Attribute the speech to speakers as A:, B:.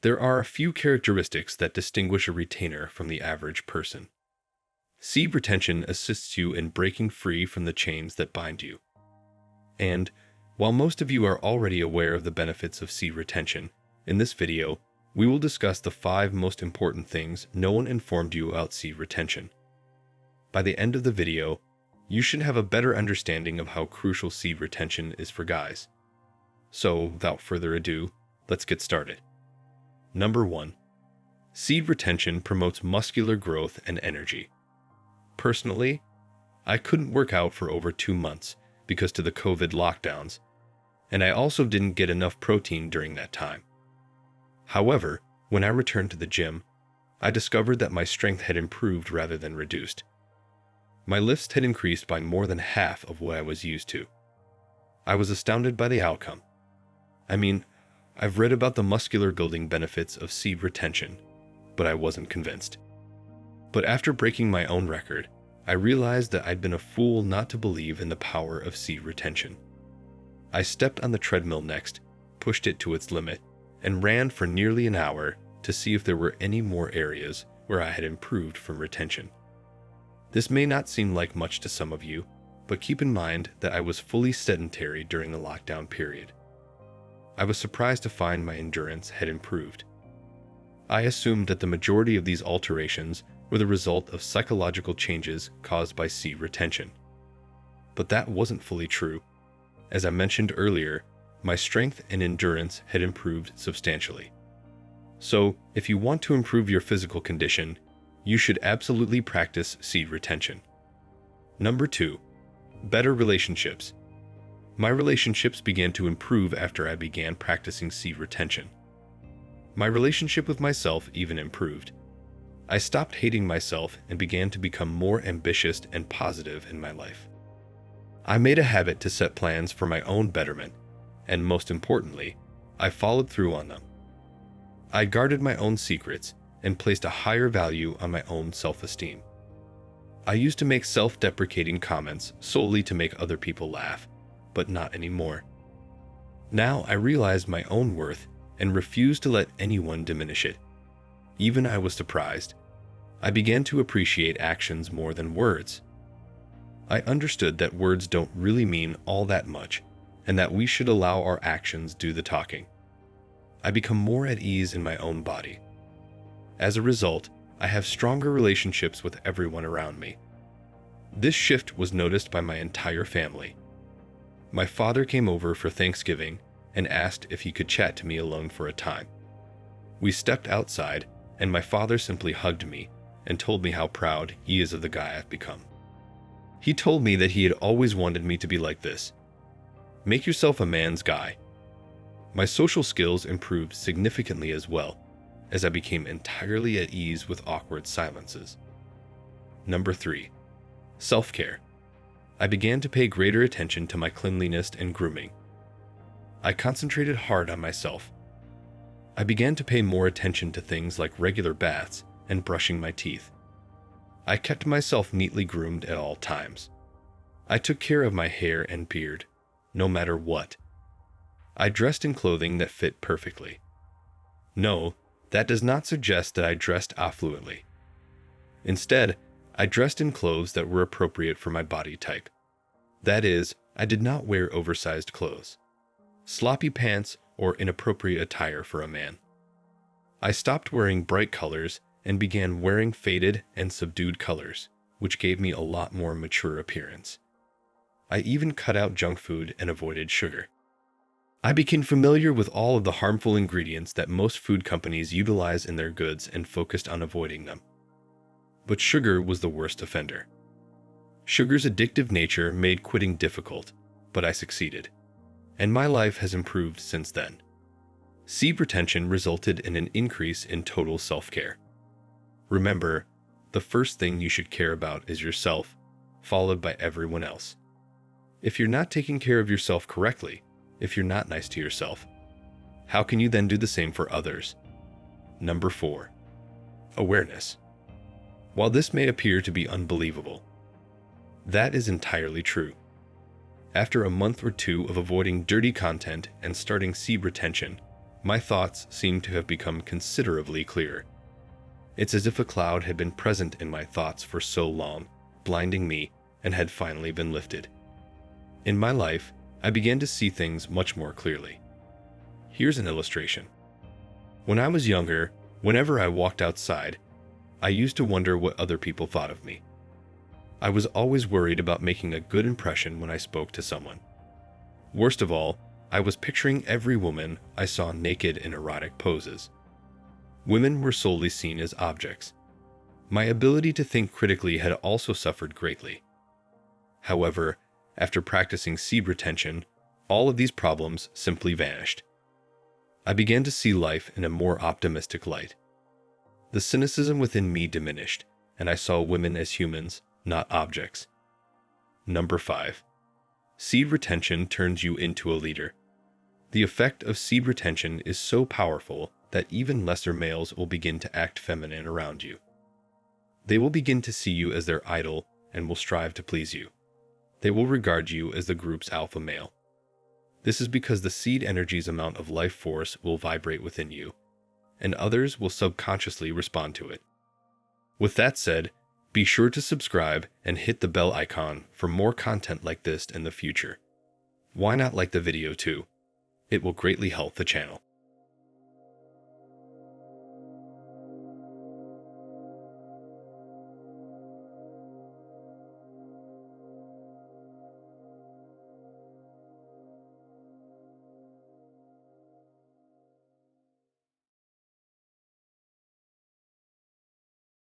A: There are a few characteristics that distinguish a retainer from the average person. Seed retention assists you in breaking free from the chains that bind you. And, while most of you are already aware of the benefits of seed retention, in this video, we will discuss the 5 most important things no one informed you about seed retention. By the end of the video, you should have a better understanding of how crucial seed retention is for guys. So, without further ado, let's get started. Number 1. Seed retention promotes muscular growth and energy. Personally, I couldn't work out for over 2 months because of the COVID lockdowns, and I also didn't get enough protein during that time. However, when I returned to the gym, I discovered that my strength had improved rather than reduced. My lifts had increased by more than half of what I was used to. I was astounded by the outcome. I mean, I've read about the muscular building benefits of seed retention, but I wasn't convinced. But after breaking my own record, I realized that I'd been a fool not to believe in the power of seed retention. I stepped on the treadmill next, pushed it to its limit, and ran for nearly an hour to see if there were any more areas where I had improved from retention. This may not seem like much to some of you, but keep in mind that I was fully sedentary during the lockdown period. I was surprised to find my endurance had improved. I assumed that the majority of these alterations were the result of psychological changes caused by seed retention. But that wasn't fully true. As I mentioned earlier, my strength and endurance had improved substantially. So, if you want to improve your physical condition, you should absolutely practice seed retention. Number 2. Better relationships. My relationships began to improve after I began practicing seed retention. My relationship with myself even improved. I stopped hating myself and began to become more ambitious and positive in my life. I made a habit to set plans for my own betterment, and most importantly, I followed through on them. I guarded my own secrets and placed a higher value on my own self-esteem. I used to make self-deprecating comments solely to make other people laugh, but not anymore. Now I realized my own worth and refused to let anyone diminish it. Even I was surprised. I began to appreciate actions more than words. I understood that words don't really mean all that much, and that we should allow our actions do the talking. I become more at ease in my own body. As a result, I have stronger relationships with everyone around me. This shift was noticed by my entire family. My father came over for Thanksgiving and asked if he could chat to me alone for a time. We stepped outside, and my father simply hugged me and told me how proud he is of the guy I've become. He told me that he had always wanted me to be like this. Make yourself a man's guy. My social skills improved significantly as well, as I became entirely at ease with awkward silences. Number 3. Self-care. I began to pay greater attention to my cleanliness and grooming. I concentrated hard on myself. I began to pay more attention to things like regular baths and brushing my teeth. I kept myself neatly groomed at all times. I took care of my hair and beard, no matter what. I dressed in clothing that fit perfectly. No, that does not suggest that I dressed affluently. Instead, I dressed in clothes that were appropriate for my body type. That is, I did not wear oversized clothes, sloppy pants, or inappropriate attire for a man. I stopped wearing bright colors and began wearing faded and subdued colors, which gave me a lot more mature appearance. I even cut out junk food and avoided sugar. I became familiar with all of the harmful ingredients that most food companies utilize in their goods and focused on avoiding them. But sugar was the worst offender. Sugar's addictive nature made quitting difficult, but I succeeded, and my life has improved since then. Seed retention resulted in an increase in total self-care. Remember, the first thing you should care about is yourself, followed by everyone else. If you're not taking care of yourself correctly, if you're not nice to yourself, how can you then do the same for others? Number 4. Awareness. While this may appear to be unbelievable, that is entirely true. After a month or two of avoiding dirty content and starting seed retention, my thoughts seem to have become considerably clearer. It's as if a cloud had been present in my thoughts for so long, blinding me, and had finally been lifted. In my life, I began to see things much more clearly. Here's an illustration. When I was younger, whenever I walked outside, I used to wonder what other people thought of me. I was always worried about making a good impression when I spoke to someone. Worst of all, I was picturing every woman I saw naked in erotic poses. Women were solely seen as objects. My ability to think critically had also suffered greatly. However, after practicing seed retention, all of these problems simply vanished. I began to see life in a more optimistic light. The cynicism within me diminished, and I saw women as humans, not objects. Number 5. Seed retention turns you into a leader. The effect of seed retention is so powerful that even lesser males will begin to act feminine around you. They will begin to see you as their idol and will strive to please you. They will regard you as the group's alpha male. This is because the seed energy's amount of life force will vibrate within you, and others will subconsciously respond to it. With that said, be sure to subscribe and hit the bell icon for more content like this in the future. Why not like the video too? It will greatly help the channel.